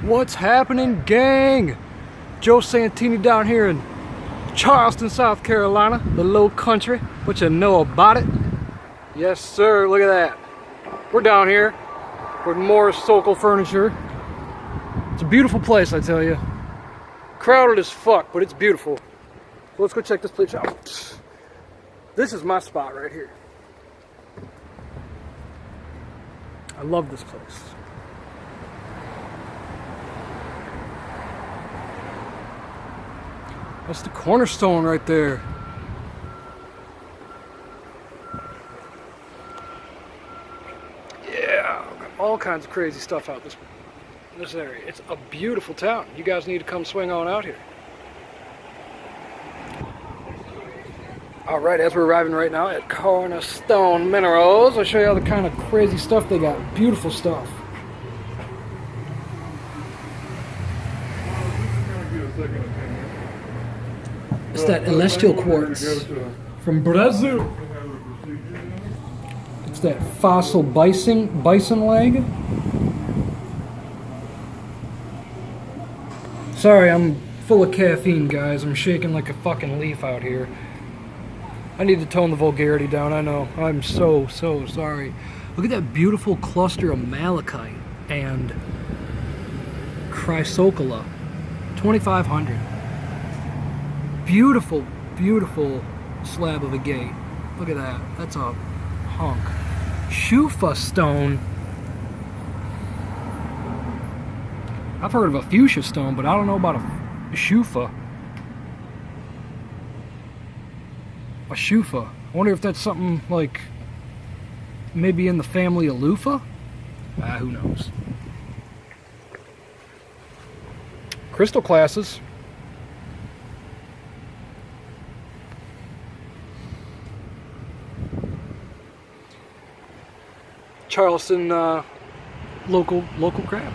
What's happening, gang? Joe Santini down here in Charleston, South Carolina, the low country. What you know about it? Yes, sir. Look at that. We're down here with more Sokol furniture. It's a beautiful place, I tell you. Crowded as fuck, but it's beautiful. So let's go check this place out. This is my spot right here. I love this place. That's the Cornerstone right there. Yeah, all kinds of crazy stuff out this area. It's a beautiful town. You guys need to come swing on out here. All right, as we're arriving right now at Cornerstone Minerals, I'll show you all the kind of crazy stuff they got. Beautiful stuff. It's that celestial quartz from Brazil. It's that fossil bison leg. Sorry, I'm full of caffeine, guys. I'm shaking like a fucking leaf out here. I need to tone the vulgarity down, I know. I'm so sorry. Look at that beautiful cluster of malachite and chrysocolla. 2,500. Beautiful, beautiful slab of a gate. Look at that. That's a hunk. Shufa stone. I've heard of a fuchsia stone, but I don't know about a shufa. A shufa. I wonder if that's something like maybe in the family of loofah? Who knows. Crystal classes. Charleston local crab.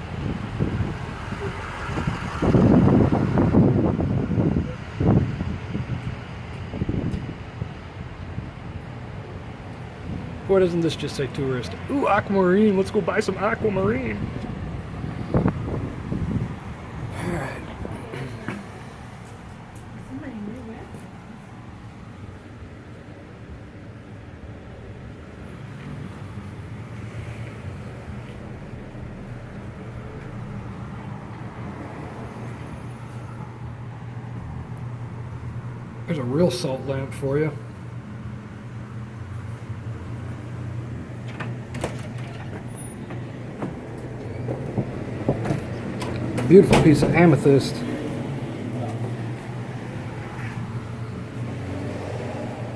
Why doesn't this just say tourist? Ooh, aquamarine. Let's go buy some aquamarine. Alright. There's a real salt lamp for you. Beautiful piece of amethyst.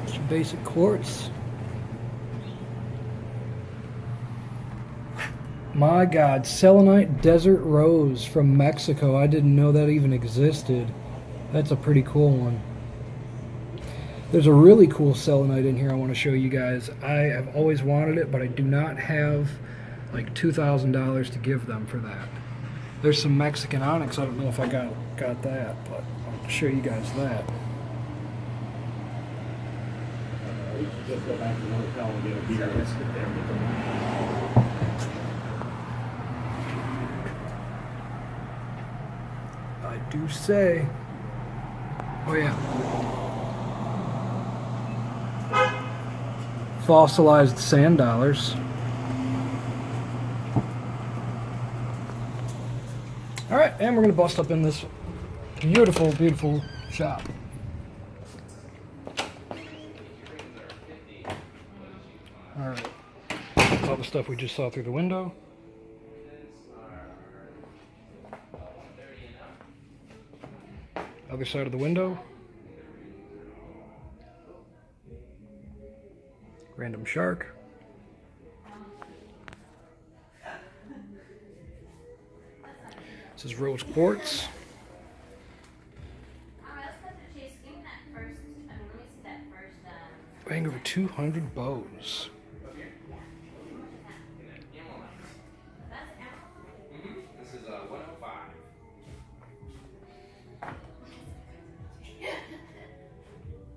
Just basic quartz. My God, selenite desert rose from Mexico. I didn't know that even existed. That's a pretty cool one. There's a really cool selenite in here I want to show you guys. I have always wanted it, but I do not have like $2,000 to give them for that. There's some Mexican onyx. I don't know if I got that, but I'll show you guys that. We should just go back to the hotel and get a beer. Let's get there. I do say. Oh yeah. Fossilized sand dollars. Alright, and we're going to bust up in this beautiful, beautiful shop. Alright, all the stuff we just saw through the window. Other side of the window. Random shark. This is rose quartz. Weighing over 200 bows. This is 105.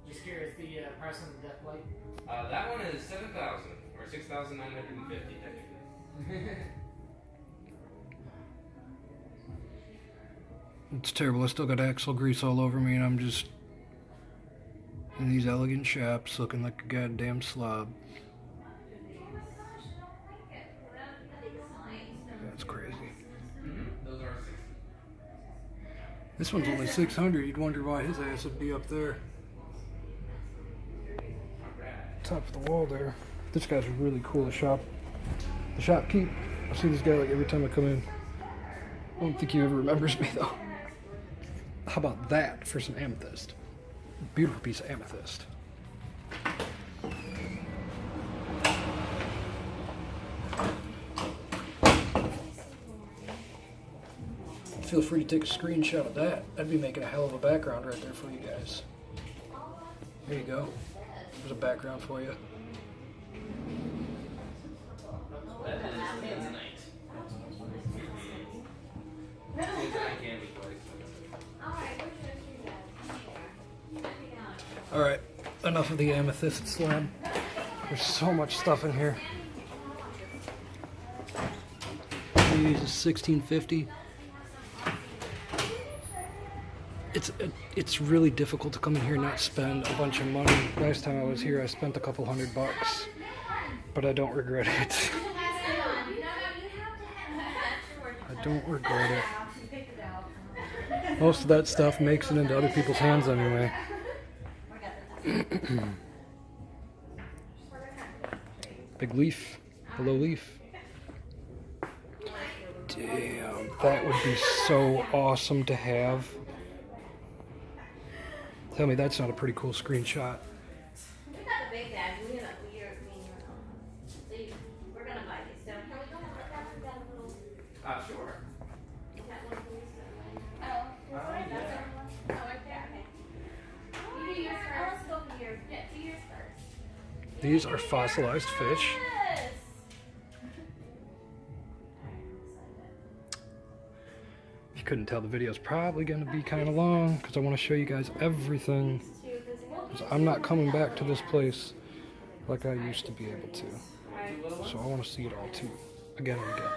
Just curious, the price on the death light? That one is 7,000 or 6,950 technically. It's terrible. I still got axle grease all over me, and I'm just in these elegant chaps looking like a goddamn slob. That's crazy. Those are 60. This one's only 600. You'd wonder why his ass would be up there. Top of the wall there. This guy's really cool. The shopkeep. I see this guy like every time I come in. I don't think he ever remembers me though. How about that for some amethyst? Beautiful piece of amethyst. Feel free to take a screenshot of that. I'd be making a hell of a background right there for you guys. There you go. There's a background for you. That is Tanzanite. Tanzanite can be quite expensive. Alright, enough of the amethyst slab. There's so much stuff in here. These is 1650. It's really difficult to come in here and not spend a bunch of money. Last time I was here, I spent a couple $100, but I don't regret it. I don't regret it. Most of that stuff makes it into other people's hands anyway. Big leaf, hello leaf. Damn, that would be so awesome to have. Tell me that's not a pretty cool screenshot. We got the big bag. We're gonna buy these. So can we go ahead and look at that little? Sure. That one, please. Oh, right there. Oh, right there. Okay. You do yours first. Let's go for yours. Yeah, do yours first. These are fossilized fish. Yes. If you couldn't tell, the video is probably going to be kind of long because I want to show you guys everything. 'Cause I'm not coming back to this place like I used to be able to. So I want to see it all too, again and again.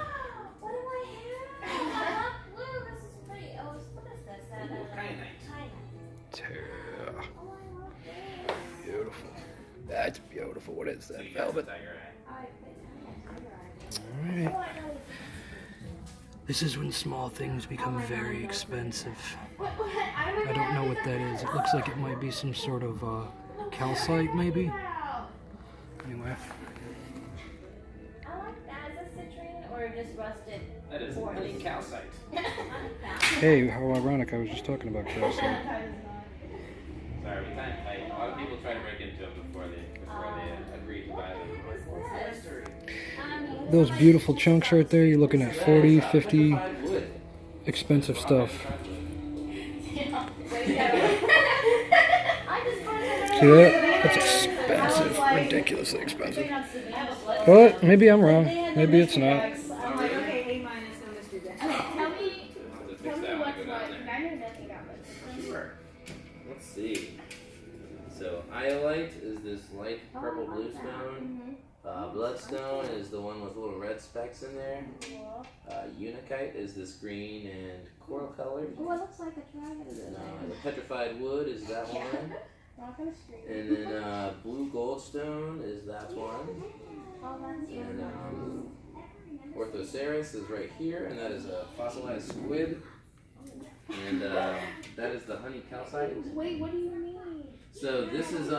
What do I have? I love blue. This is pretty. Oh, what is this? Kyanite. Yeah. Oh, I love this. Beautiful. That's beautiful. What is that? Velvet. Tiger eye. Alright. This is when small things become very expensive. I don't know what that is. It looks like it might be some sort of calcite, maybe? Anyway. I like that. Is that citron or just rusted? That is honey calcite. Hey, how ironic. I was just talking about calcite. Sorry, a lot of people try to break into them before they agree to buy them. Those beautiful chunks right there, you're looking at 40, 50 expensive stuff. See that? That's expensive, ridiculously expensive. But maybe I'm wrong. Maybe it's not. I'm like, okay, A minus, no Mr. Death. Tell me what's what. I know nothing about this. Sure. Let's see. So, iolite is this light purple blue stone. Bloodstone is the one with little red specks in there. Unakite is this green and coral colored. Oh, it looks like a dragon. The petrified wood is that one. Not gonna scream. And then blue goldstone is that one. Oh, that's And Orthoceras is right here, and that is a fossilized squid. And that is the honey calcite. Wait, what do you mean? So this is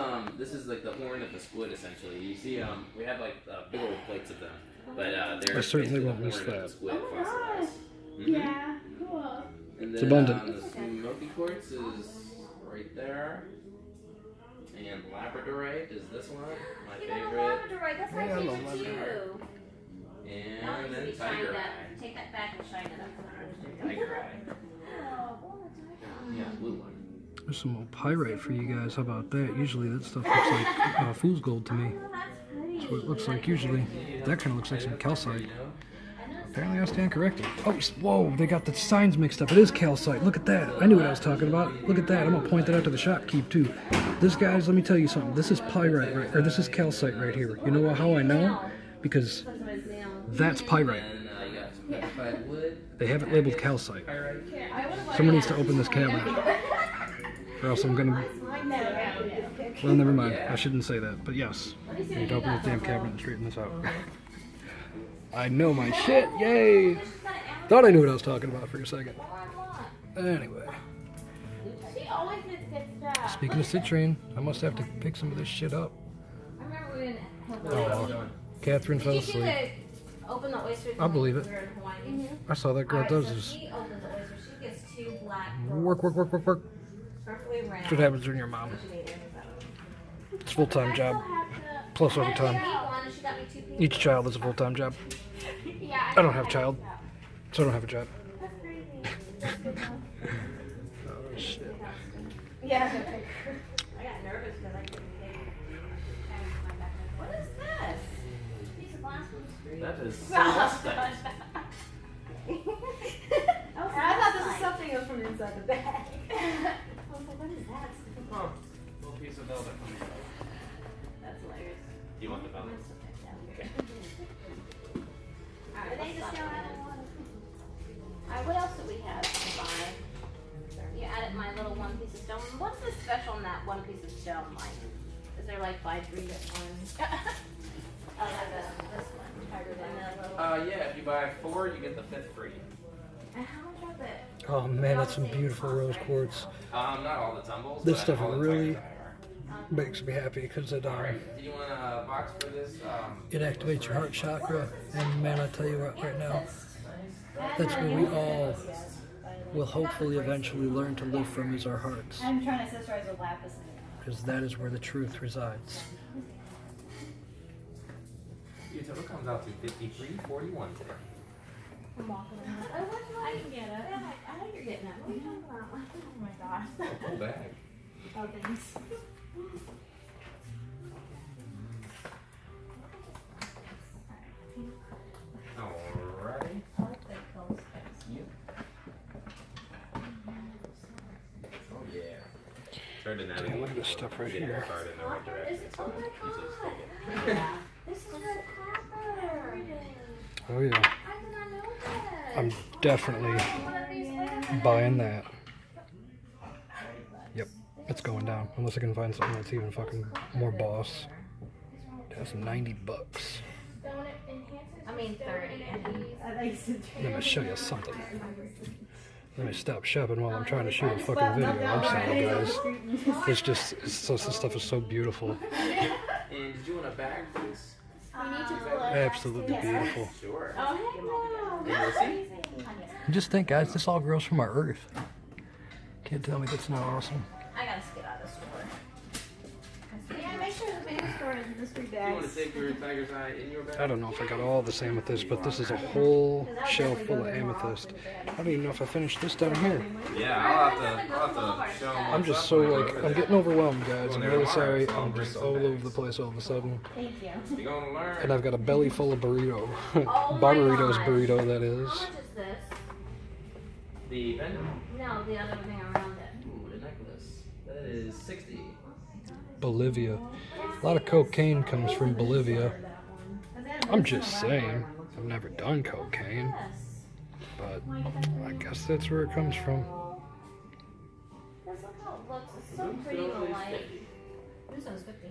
like the horn of the squid essentially. You see we have like big old plates of them, but they're I certainly basically won't the miss horn of that. the squid Oh my fossilized. gosh. Mhm. Yeah, cool. And It's then abundant. the smoky quartz is right there. And labradorite is this one, my You know, favorite. labradorite. That's my Yeah, I love favorite too. And Now it needs to then be shined tiger up. eye. Take that back and shine it up. Tiger eye. Oh, tiger. Yeah, blue one. There's some more pyrite for you guys. How about that? Usually that stuff looks like fool's gold to me. Oh, that's pretty. That's what it looks like usually. That kind of looks like some calcite. Apparently I stand corrected. Oh, whoa, they got the signs mixed up. It is calcite. Look at that. I knew what I was talking about. Look at that. I'm going to point that out to the shopkeep too. This, guys, let me tell you something. This is pyrite, right? Or this is calcite right here. You know how I know? Because that's pyrite. And you got some Specified wood. They have it labeled calcite. Pyrite. Someone needs to open this cabinet. Or else I'm gonna... Well, never mind. I shouldn't say that. But yes. I need to open this damn cabinet and straighten this out. I know my shit. Yay! Thought I knew what I was talking about for a second. Anyway. She always gets good stuff. Speaking of citrine, I must have to pick some of this shit up. I remember we didn't have Oh, Catherine fell Did you asleep. get to open the oysters? I believe it. We were in Hawaii? I saw that girl does So this. she opens the oysters. She gets 2 black Work, work, work, work, work. perfectly round. That's what happens when you're a mom. She made everything better. It's a full-time job. Plus overtime. And she got me 2 pieces. Each child is a full-time job. Yeah, I don't have a child, so I don't have a job. That's crazy. That's good enough. Oh, shit. Yeah. I got nervous because I couldn't take it. What is this? Piece of glass from the street. That is so I thought this was something else from inside the bag. I was like, what is that? Oh, little piece of velvet from the That's hilarious. Do you want the velvet? Okay. Alright, they just don't have one. Alright, what else do we have to buy? You added my little 1 piece of stone. What's the special in that 1 piece of stone like? Is there like buy 3 get 1? Oh, this one. Yeah, if you buy 4, you get the 5th free. And how much was it? Oh man, that's some beautiful rose quartz. Not all the tumbles. This but stuff all the really tugs are. makes me happy because it Alright, do you want a box for this? it activates your heart chakra, and man, I tell you what, right now, that's where we all will hopefully eventually learn to live from is our hearts, I'm trying to accessorize a lapis. because that is where the truth resides. Your total comes out to $53.41 today. I'm walking around. Oh, what's I can get it. Yeah, I know you're getting it. What are you talking about? Oh my gosh. Cool bag. Oh, thanks. Alrighty. I like the cold spice. Yep. Oh yeah. Try to navigate. Look at this stuff right Get here. started in the right direction. Oh my god. Yeah. This is her copper. Oh yeah, I did not know that. I'm definitely One of these women. buying that. Yep, it's going down, unless I can find something that's even fucking more boss. That's $90. I mean 30. I like to Let me show you something. Let me stop shopping while I'm trying to shoot a fucking video. I'm sorry, guys. It's just, this stuff is so beautiful. And did you want a bag, please? We need to pull it. Absolutely beautiful. Sure. Oh, heck no. And you'll see. Just think, guys, this all grows from our earth. Can't tell me that's not awesome. I gotta skip out of the store. Yeah, make sure the baby store is in the street Do you want bags. to take your tiger's eye in your bag? I don't know if I got all this amethyst, but this is a whole shelf full of amethyst. I don't even know if I finished this down here. Yeah, I'll have to show them. I'm just so like, I'm getting overwhelmed, guys. I'm really sorry. I'm just all over the place all of a sudden. Thank you. You're gonna learn. And I've got a belly full of burrito. Oh my Barbarito's gosh. burrito, that is. How much is this? The pendant. No, the other thing around it. Ooh, the necklace. That is 60. Bolivia. A lot of cocaine comes from Bolivia. I'm just saying. I've never done cocaine, Yes. but I guess that's where it comes from. Just look how it looks. It's so pretty in the light. This one's 50.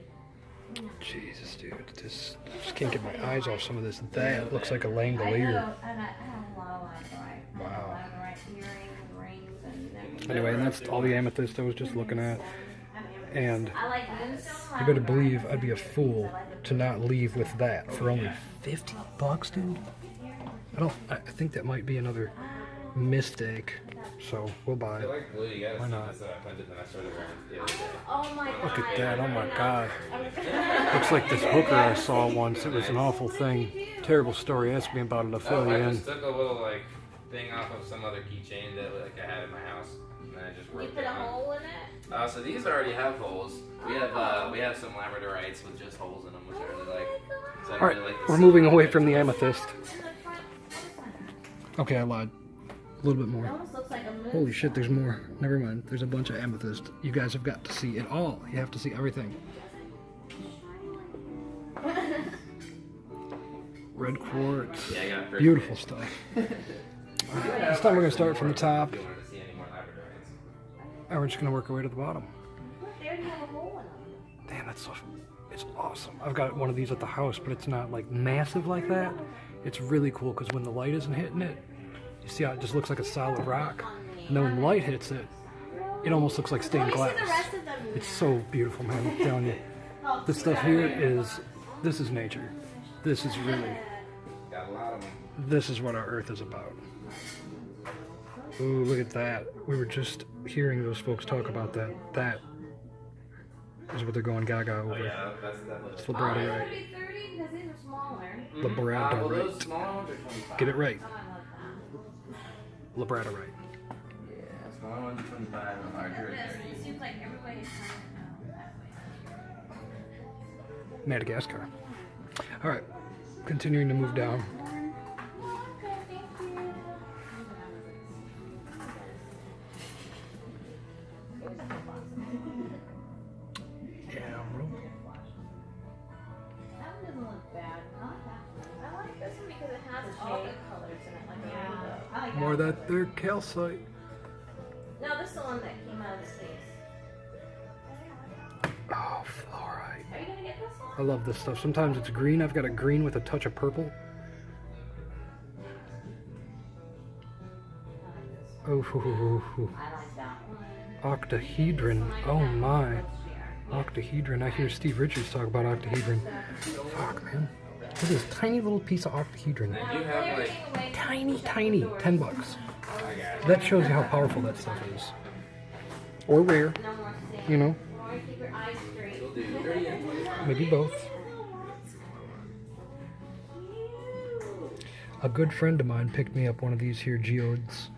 Jesus, dude. Just can't get my eyes off some of this. That looks like a I langolier. know, and I have a lot of labradorite. Wow. Labradorite earrings, rings, and everything. Anyway, and that's all the amethyst I was just looking at. And I like moonstone. you better believe I'd be a fool to not leave with that for only $50, dude. I think that might be another mistake. So we'll buy I it. like blue. You gotta Why see not? this pendant that I started wearing the other day. Oh my god. Look at that, oh my god. Looks like this hooker I saw once. It was an awful thing. Terrible story. Ask me about it, I'll fill you I in. just took a little like thing off of some other keychain that like I had in my house, and then I just You worked put it a on. hole in it? So these already have holes. We have some labradorites with just holes in them, which I really like. So I Alright, really like the we're moving silver away from the dimensions. amethyst. In the front. What is that? Okay, I lied. A little bit It more. almost looks like a moon. Holy shit, there's more. Never mind. There's a bunch of amethyst. You guys have got to see it all. You have to see everything. red quartz. Yeah, I got first Beautiful grade. stuff. This time we're going to start from the top, If you wanted to see any more labradorites. and we're just going to work our way to the bottom. Look, they already have a hole in them. Damn, that's so, it's awesome. I've got one of these at the house, but it's not like massive like that. It's really cool because when the light isn't hitting it, you see how it just looks like a solid rock, and then when the light hits it, it almost looks like stained glass. It's so beautiful, man. I'm telling you. This stuff here this is nature. This is really, Got a lot of them. this is what our Earth is about. Ooh, look at that. We were just hearing those folks talk about that. That is what they're going gaga over. Oh, yeah, that's definitely. It's Oh, these labradorite. would be 30 because these are smaller. Well, those Labradorite. small ones are 25. Get it right. Oh, I love that. Labradorite. Yeah, small ones are 25 and larger are 30. It seems like everybody's trying to go that way. Madagascar. All right, continuing to move down. Okay, thank you. Yeah, That one doesn't look bad. I like that one. I like this one because it has all the colors in it, like a rainbow. I like more of that there calcite. No, this is the one that came out of the case. Oh, fluoride. Are you gonna get this one? I love this stuff. Sometimes it's green. I've got a green with a touch of purple. Oh, hoo, hoo, hoo, hoo. I like that one. Octahedron. Oh my. Octahedron. I hear Steve Richards talk about octahedron. Fuck, man. Look at this tiny little piece of octahedron. I do have like. Tiny, tiny. $10. I got it. That shows you how powerful that stuff is. Or rare, No more sand. you know. Or keep your eyes straight. We'll do 30 and 25. Maybe both. A good friend of mine picked me up one of these here geodes.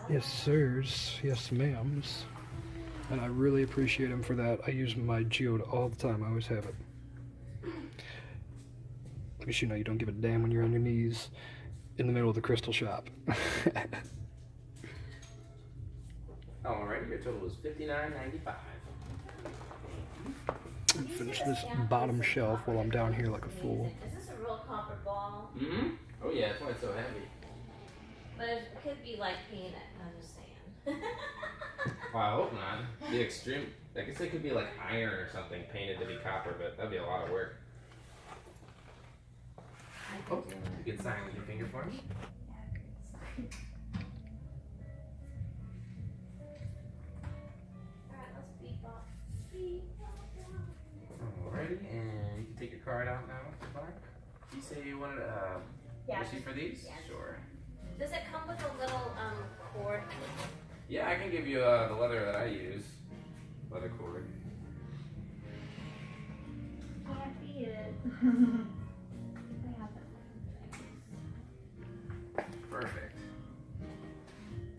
Yes, sirs. Yes, ma'ams. And I really appreciate him for that. I use my geode all the time. I always have it. Because you know you don't give a damn when you're on your knees in the middle of the crystal shop. Alrighty, your total was $59.95. Finish this bottom shelf while I'm down here like a fool. Is this a real copper ball? Mm-hmm. Oh yeah, that's why it's so heavy. But it could be like painted. I'm just saying. Well, I hope not. The extreme. I guess it could be like iron or something painted to be copper, but that'd be a lot of work. Oh, you can sign with your finger for me. Alright, let's beep off. Beep off. Alrighty, and you can take your card out now, Mr. Clark. You say you wanted a receipt for these? Yes. Sure. Does it come with a little cord? Yeah, I can give you the leather that I use. Leather cord. Can't beat it. Perfect.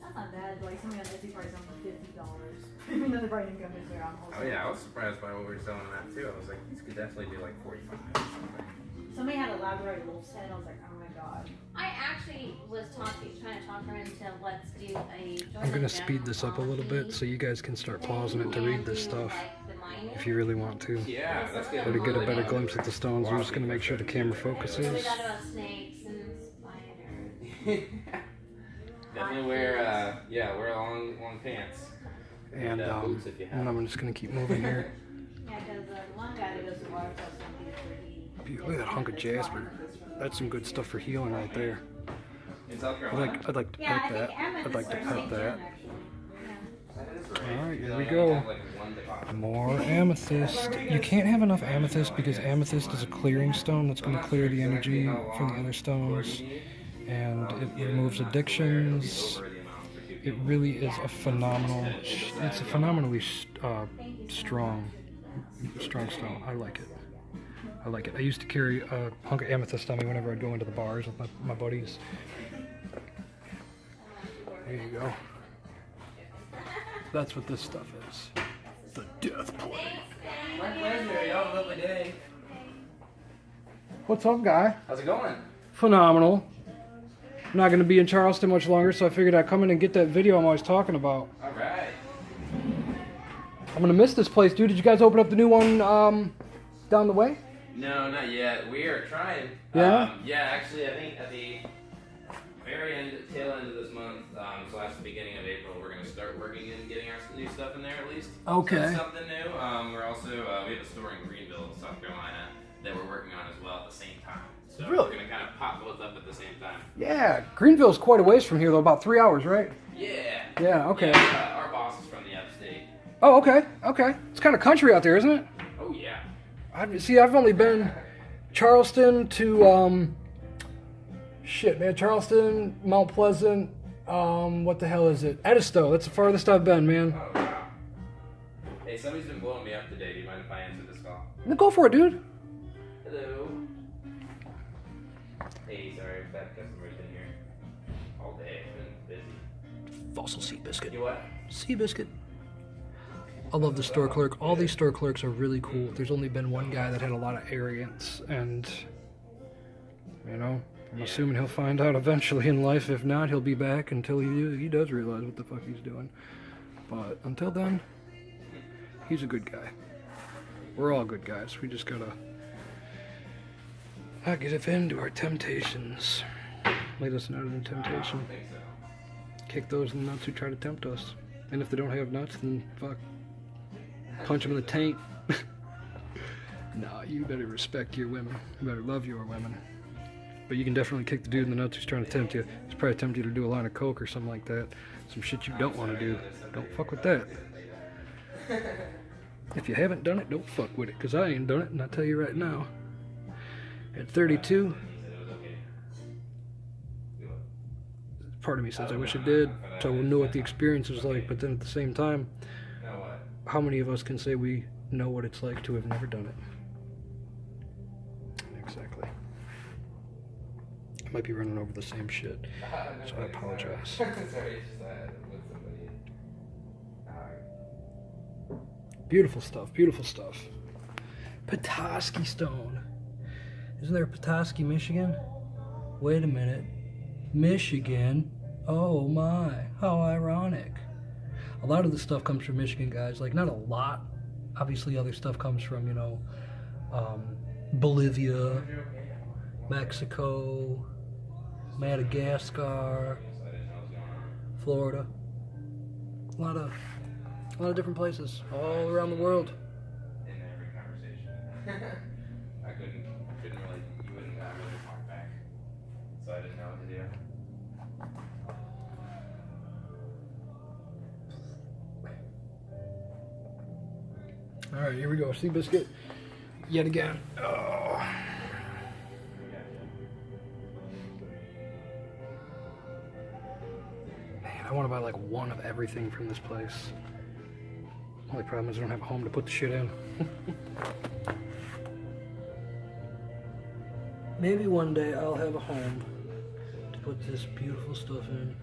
That's not bad. Like somebody on Etsy price on $50. Another bright income is there on Oh yeah, I was surprised by what we were selling that too. I was like, these could definitely be like 45 or something. Somebody had a labradorite wolf's head. I was like, oh my god. I actually was trying to talk her into let's do a. I'm gonna speed this up a little bit so you guys can start pausing it to read this stuff if you really want to. Yeah, let's get Or to get a better glimpse at the stones. I'm just gonna make sure the camera We focuses. got about snakes and spiders. Definitely wear wear long pants. And boots if you have. I'm just gonna keep moving here. Yeah, because one guy that does the water stuff Look at that hunk of jasper. That's some good stuff for healing right there. In South I'd Carolina? like to Yeah, pet I that. think Amethyst I'd like to or pet St. that. John, actually. That is right. All right, here You we only go. have, like, one deposit. More amethyst. You can't have enough amethyst because amethyst is a clearing stone that's going to clear the energy from the other stones, and it removes addictions. It really is a phenomenal. It's a phenomenally strong stone. I like it. I like it. I used to carry a hunk of amethyst on me whenever I'd go into the bars with my buddies. There you go. That's what this stuff is. The death plate. My pleasure. Y'all have a lovely day. What's up, guy? How's it going? Phenomenal. I'm not going to be in Charleston much longer, so I figured I'd come in and get that video I'm always talking about. Alright. I'm going to miss this place, dude. Did you guys open up the new one down the way? No, not yet. We are trying. Yeah? Yeah, actually, I think at the very tail end of this month, / beginning of April, we're going to start working and getting our new stuff in there at least. Okay. So that's something new. We're also, we have a store in Greenville, South Carolina, that we're working on as well at the same time. So Really? we're going to kind of pop both up at the same time. Yeah, Greenville's quite a ways from here though, about 3 hours, right? Yeah. Yeah, okay. Yeah, our boss is from the upstate. Oh, okay, okay. It's kind of country out there, isn't it? Oh, yeah. I've only been Charleston to, shit, man, Charleston, Mount Pleasant, what the hell is it? Edisto, that's the farthest I've been, man. Oh, wow. Hey, somebody's been blowing me up today. Do you mind if I answer this call? No, go for it, dude. Hello. Hey, sorry, that customer's been here all day. It's been busy. Fossil sea biscuit. You what? Sea biscuit. I love the store clerk. All these store clerks are really cool. There's only been one guy that had a lot of arrogance, and, you know, I'm assuming he'll find out eventually in life. If not, he'll be back until he does realize what the fuck he's doing. But until then, he's a good guy. We're all good guys. We just gotta not give in to our temptations. Lead us not into temptation. I think so. Kick those in the nuts who try to tempt us. And if they don't have nuts, then fuck. Punch them in the taint. Nah, you better respect your women. You better love your women. But you can definitely kick the dude in the nuts who's trying to tempt you. He's probably tempting you to do a line of coke or something like that. Some shit you don't want to do. Don't fuck with that. If you haven't done it, don't fuck with it. Because I ain't done it, and I'll tell you right now. At 32, part of me says I wish I did, so I would know what the experience was like. But then at the same time, how many of us can say we know what it's like to have never done it? Exactly. I might be running over the same shit, so I apologize. Sorry, it's just with somebody. Beautiful stuff, beautiful stuff. Petoskey stone. Isn't there a Petoskey, Michigan? Wait a minute. Michigan? Oh my, how ironic. A lot of the stuff comes from Michigan, guys. Like, not a lot. Obviously, other stuff comes from, you know, Bolivia, Mexico, Madagascar, Florida. A lot of different places all around the world. In every conversation. I couldn't really, you wouldn't really talk back. So I didn't know what to do. All right, here we go. Seabiscuit yet again. Oh. Man, I want to buy like one of everything from this place. Only problem is I don't have a home to put the shit in. Maybe one day I'll have a home to put this beautiful stuff in.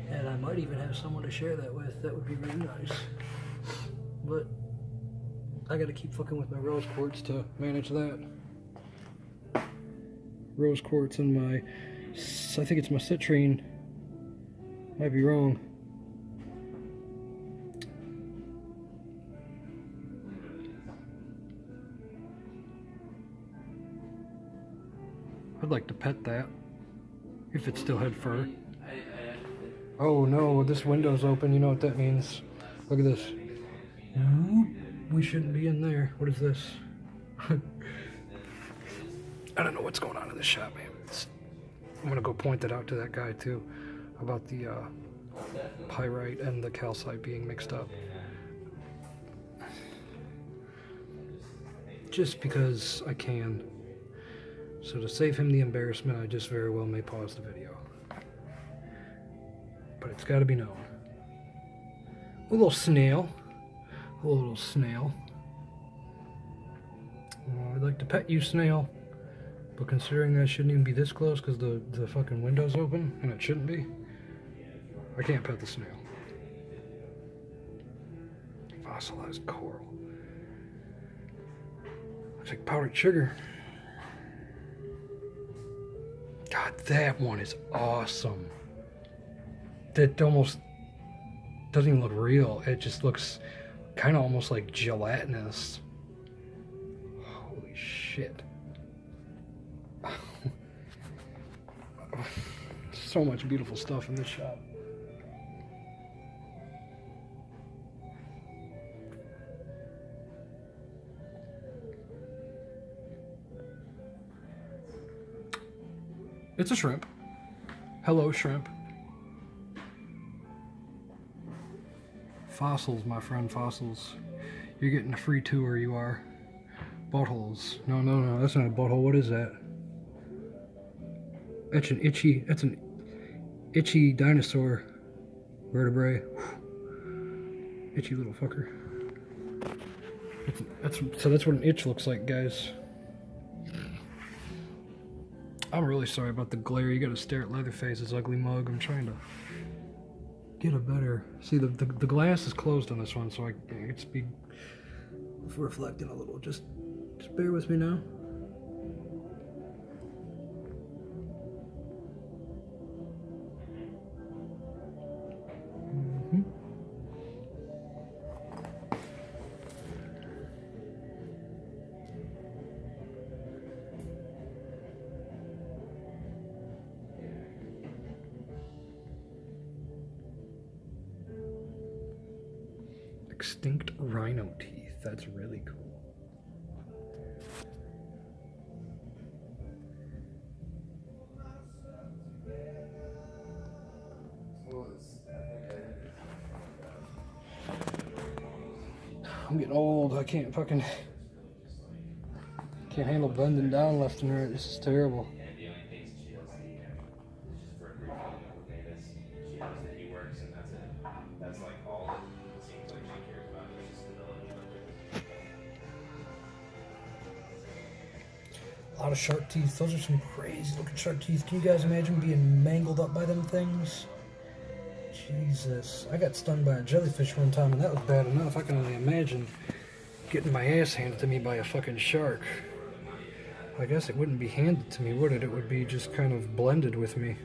And I might even have someone to share that with. That would be really nice. But I gotta keep fucking with my rose quartz to manage that. Rose quartz and my, I think it's my citrine. Might be wrong. I'd like to pet that, if it still had fur. Oh no, this window's open, you know what that means. Look at this. We shouldn't be in there. What is this? I don't know what's going on in this shop, man. I'm gonna go point that out to that guy too, about the pyrite and the calcite being mixed up. Just because I can. So to save him the embarrassment, I just very well may pause the video. But it's gotta be known. A little snail. A little snail. I'd like to pet you, snail. But considering that shouldn't even be this close because the fucking window's open, and it shouldn't be, I can't pet the snail. Fossilized coral. Looks like powdered sugar. God, that one is awesome. That almost doesn't even look real. It just looks kind of almost like gelatinous. Holy shit. So much beautiful stuff in this shop. It's a shrimp. Hello, shrimp. Fossils, my friend, fossils. You're getting a free tour, you are. Buttholes. No, that's not a butthole. What is that? That's an itchy dinosaur vertebrae. Itchy little fucker. So that's what an itch looks like, guys. I'm really sorry about the glare. You gotta stare at Leatherface's ugly mug. I'm trying to get a better... See, the glass is closed on this one, so it's be reflecting a little. Just bear with me now. Extinct rhino teeth. That's really cool. I'm getting old. I can't handle bending down left and right. This is terrible. And the only things she does is just for a brief moment with Davis, she knows that he works and that's it. That's like all that it seems like she cares about is just stability. A lot of shark teeth. Those are some crazy looking shark teeth. Can you guys imagine being mangled up by them things? Jesus. I got stung by a jellyfish one time and that was bad enough. I can only imagine getting my ass handed to me by a fucking shark. I guess it wouldn't be handed to me, would it? It would be just kind of blended with me.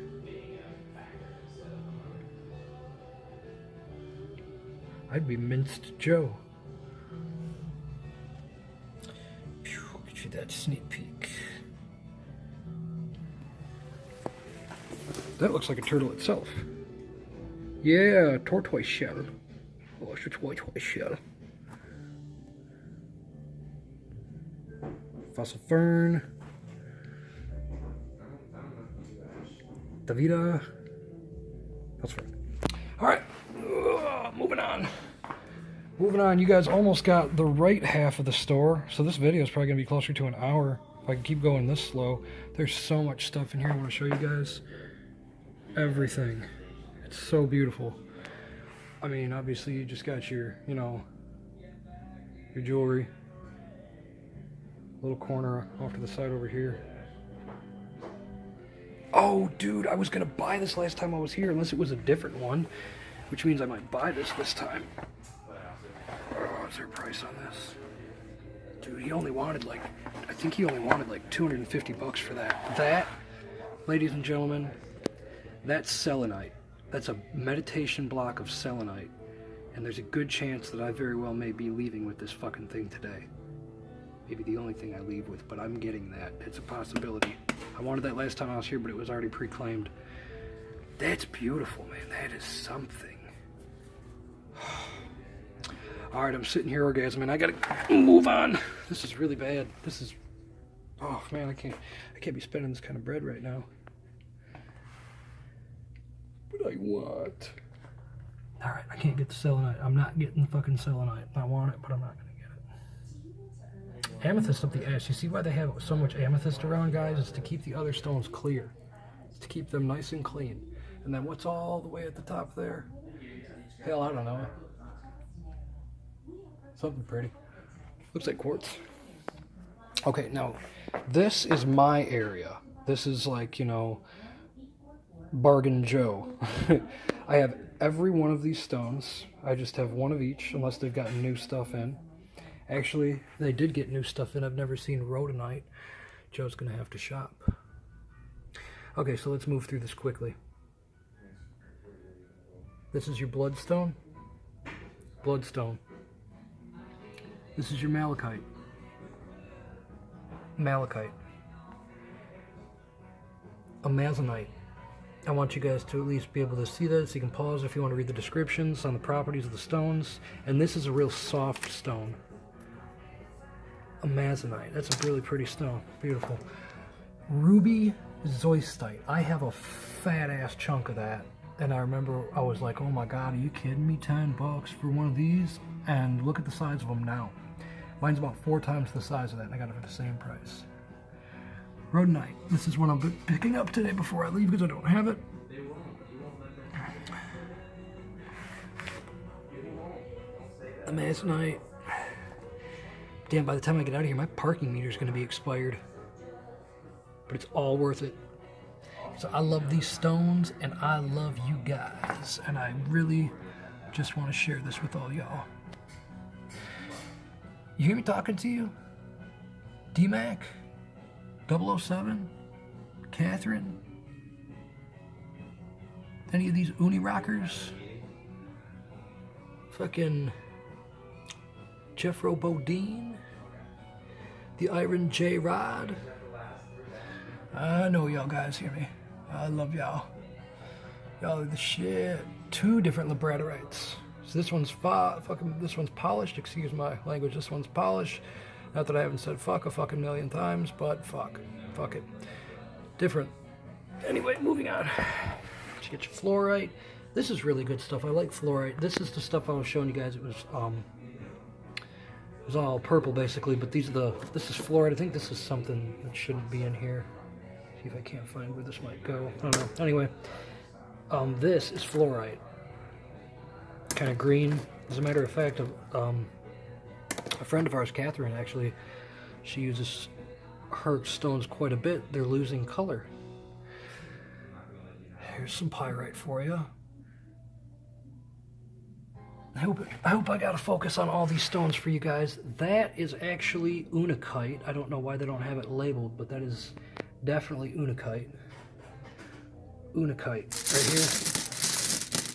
I'd be minced Joe. Phew, get you that sneak peek. That looks like a turtle itself. Yeah, tortoise shell. Oh, it's a tortoise shell. Fossil fern. Davida. That's right. Alright. Moving on. Moving on. You guys almost got the right half of the store. So this video is probably going to be closer to an hour. If I can keep going this slow. There's so much stuff in here I want to show you guys. Everything. It's so beautiful. I mean, obviously you just got your, you know, your jewelry. Little corner off to the side over here. Oh, dude, I was gonna buy this last time I was here, unless it was a different one, which means I might buy this time. Oh, is there a price on this? Dude, he only wanted like, I think he only wanted like 250 bucks for that. That, ladies and gentlemen, that's selenite. That's a meditation block of selenite. And there's a good chance that I very well may be leaving with this fucking thing today. Maybe the only thing I leave with, but I'm getting that. It's a possibility. I wanted that last time I was here, but it was already pre-claimed. That's beautiful, man. That is something. Alright, I'm sitting here orgasming. I gotta move on. This is really bad. This is... Oh, man, I can't be spending this kind of bread right now. But I want... Alright, I can't get the selenite. I'm not getting the fucking selenite. I want it, but I'm not gonna get it. Amethyst up the ass. You see why they have so much amethyst around, guys? It's to keep the other stones clear. It's to keep them nice and clean. And then what's all the way at the top there? Hell, I don't know. Something pretty. Looks like quartz. Okay, now, this is my area. This is like, you know, Bargain Joe. I have every one of these stones. I just have one of each, unless they've gotten new stuff in. Actually, they did get new stuff in. I've never seen rhodonite. Joe's gonna have to shop. Okay, so let's move through this quickly. This is your bloodstone. Bloodstone. This is your malachite. Malachite. Amazonite. I want you guys to at least be able to see this. You can pause if you want to read the descriptions on the properties of the stones. And this is a real soft stone. Amazonite. That's a really pretty stone. Beautiful. Ruby Zoisite. I have a fat ass chunk of that. And I remember I was like, oh my god, are you kidding me? $10 for one of these? And look at the size of them now. Mine's about 4 times the size of that, and I got it for the same price. Rhodonite. This is what I'm picking up today before I leave because I don't have it. Amazonite. Damn, by the time I get out of here, my parking meter is going to be expired. But it's all worth it. So I love these stones, and I love you guys. And I really just want to share this with all y'all. You hear me talking to you? D-Mac? 007? Catherine? Any of these uni rockers? Fucking Jeffro Bodine? The Iron J. Rod? I know y'all guys hear me. I love y'all. Y'all are the shit. 2 different labradorites. So this one's this one's polished. Excuse my language. This one's polished. Not that I haven't said fuck a fucking million times, but fuck it. Different. Anyway, moving on. Let's get your fluorite. This is really good stuff. I like fluorite. This is the stuff I was showing you guys. It was all purple basically, but this is fluorite. I think this is something that shouldn't be in here. See if I can't find where this might go. I don't know. Anyway, this is fluorite. Kind of green. As a matter of fact, a friend of ours, Catherine, actually, she uses her stones quite a bit. They're losing color. Here's some pyrite for you. I hope I got to focus on all these stones for you guys. That is actually unakite. I don't know why they don't have it labeled, but that is definitely unakite. Unakite right here.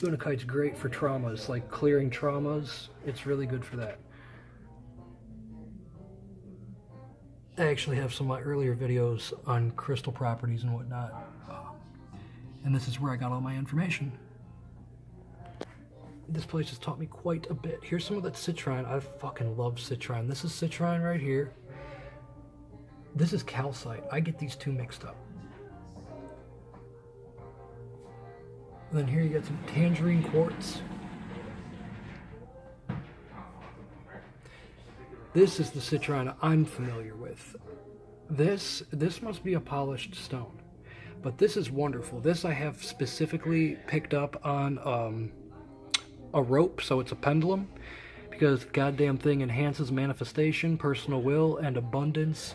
Unakite's great for traumas, like clearing traumas. It's really good for that. I actually have some of my earlier videos on crystal properties and whatnot. And this is where I got all my information. This place has taught me quite a bit. Here's some of that Citron. I fucking love Citron. This is Citron right here. This is calcite. I get these 2 mixed up. And then here you got some tangerine quartz. This is the Citron I'm familiar with. This must be a polished stone. But this is wonderful. This I have specifically picked up on a rope, so it's a pendulum, because the goddamn thing enhances manifestation, personal will, and abundance